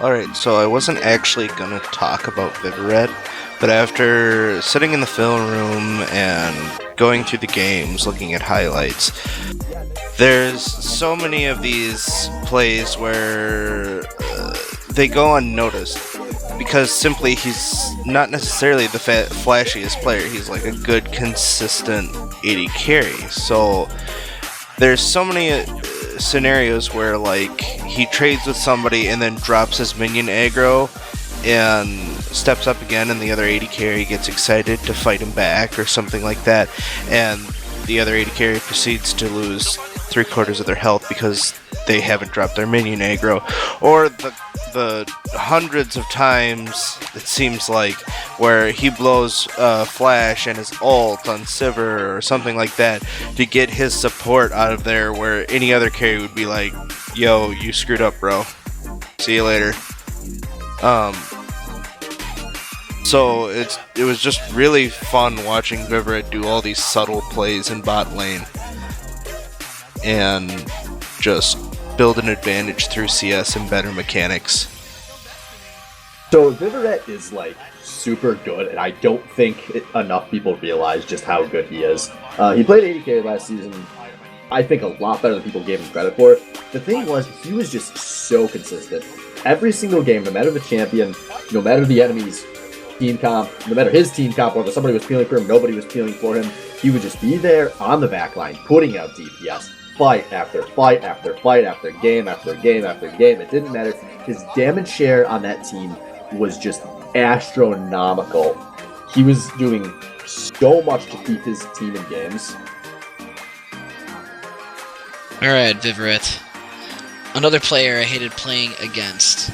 Alright, so I wasn't actually gonna talk about Viveret, but after sitting in the film room and going through the games, looking at highlights, there's so many of these plays where they go unnoticed because simply he's not necessarily the flashiest player. He's like a good, consistent 80 carry. So there's so many scenarios where like he trades with somebody and then drops his minion aggro and steps up again, and the other 80 carry gets excited to fight him back or something like that, and the other 80 carry proceeds to lose 3/4 of their health because they haven't dropped their minion aggro. Or the hundreds of times it seems like where he blows flash and his ult on Sivir or something like that to get his support out of there, where any other carry would be like, yo, you screwed up, bro, see you later. So it was just really fun watching Viveret do all these subtle plays in bot lane and just build an advantage through CS and better mechanics. So Viveret is like super good, and I don't think enough people realize just how good he is. He played 80k last season, I think a lot better than people gave him credit for. The thing was, he was just so consistent. Every single game, no matter the champion, no matter the enemy's team comp, no matter his team comp, whether somebody was peeling for him, nobody was peeling for him, he would just be there on the back line, putting out DPS, fight after fight after fight after game after game after game. It didn't matter. His damage share on that team was just astronomical. He was doing so much to keep his team in games. Alright, Viveret. Another player I hated playing against.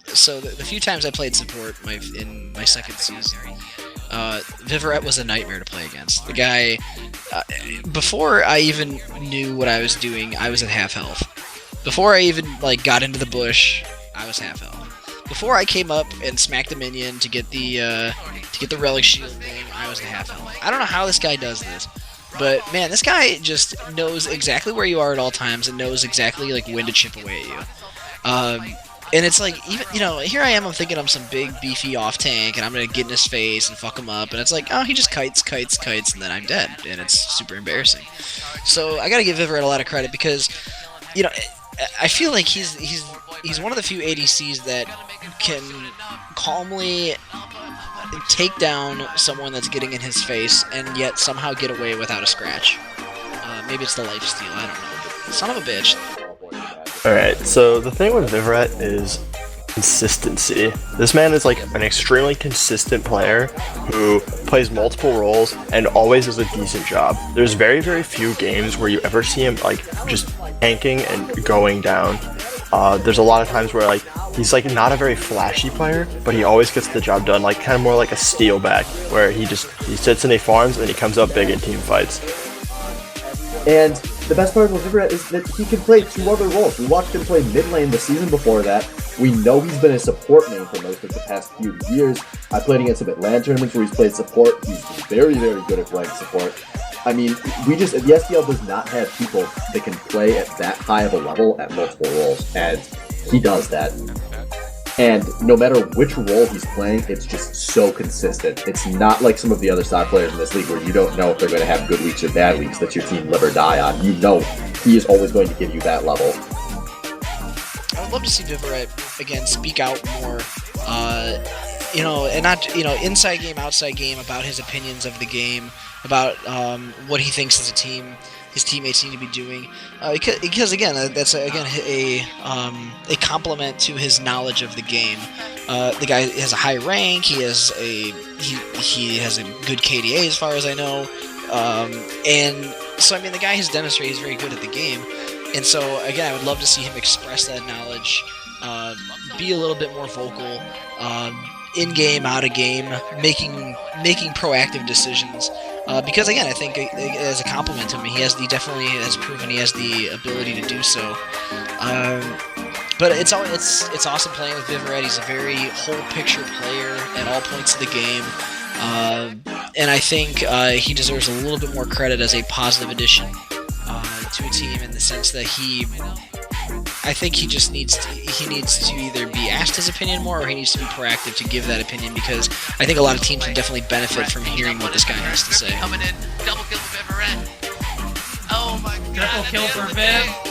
So the few times I played support in my second season, Viveret was a nightmare to play against. The guy, before I even knew what I was doing, I was at half health. Before I even got into the bush, I was half health. Before I came up and smacked the minion to get the relic shield thing, I was at half health. I don't know how this guy does this, but man, this guy just knows exactly where you are at all times and knows exactly when to chip away at you. And it's like, even, here I am, I'm thinking I'm some big, beefy off-tank, and I'm going to get in his face and fuck him up, and it's like, oh, he just kites, and then I'm dead, and it's super embarrassing. So I gotta give Viveret a lot of credit, because, I feel like he's one of the few ADCs that can calmly take down someone that's getting in his face, and yet somehow get away without a scratch. Maybe it's the lifesteal, I don't know, but son of a bitch. Alright, so the thing with Viveret is consistency. This man is an extremely consistent player who plays multiple roles and always does a decent job. There's very, very few games where you ever see him just tanking and going down. There's a lot of times where he's not a very flashy player, but he always gets the job done, kind of more like a steel back, where he sits and he farms and then he comes up big in team fights. And the best part of Viveret is that he can play two other roles. We watched him play mid lane the season before that. We know he's been a support main for most of the past few years. I played against him at LAN tournaments where he's played support. He's very, very good at playing support. I mean, the SBL does not have people that can play at that high of a level at multiple roles, and he does that. And no matter which role he's playing, it's just so consistent. It's not like some of the other side players in this league where you don't know if they're going to have good weeks or bad weeks that your team live or die on. You know he is always going to give you that level. I would love to see Viveret, again, speak out more, and not, inside game, outside game, about his opinions of the game, about what he thinks as a team, his teammates need to be doing, because again, that's a compliment to his knowledge of the game. The guy has a high rank. He has a good KDA as far as I know, and so the guy has demonstrated he's very good at the game. And so again, I would love to see him express that knowledge, be a little bit more vocal, in game, out of game, making proactive decisions. Because again, I think as a compliment to him, he definitely has proven he has the ability to do so. But it's awesome playing with Viveret. He's a very whole picture player at all points of the game, and I think he deserves a little bit more credit as a positive addition to a team, in the sense that he I think he just needs to either be asked his opinion more, or he needs to be proactive to give that opinion, because I think a lot of teams would definitely benefit from hearing what this guy has to say. Coming in, double kill for Viveret. Oh my god. Triple kill for Viv.